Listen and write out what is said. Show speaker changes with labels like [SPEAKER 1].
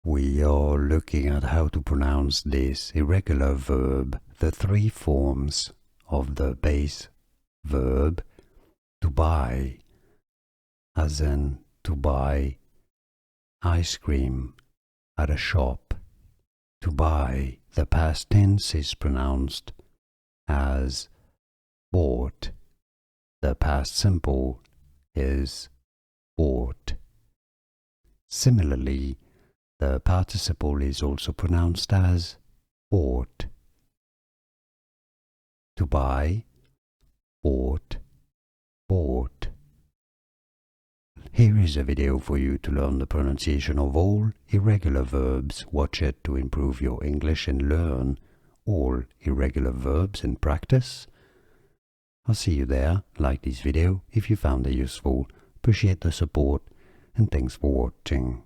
[SPEAKER 1] We are looking at how to pronounce this irregular verb, the three forms of the base verb to buy, as in to buy ice cream at a shop. To buy, the past tense is pronounced as bought. The past simple is bought. Similarly, the participle is also pronounced as bought. To buy, bought, bought. Here is a video for you to learn the pronunciation of all irregular verbs. Watch it to improve your English and learn all irregular verbs in practice. I'll see you there. Like this video if you found it useful. Appreciate the support and thanks for watching.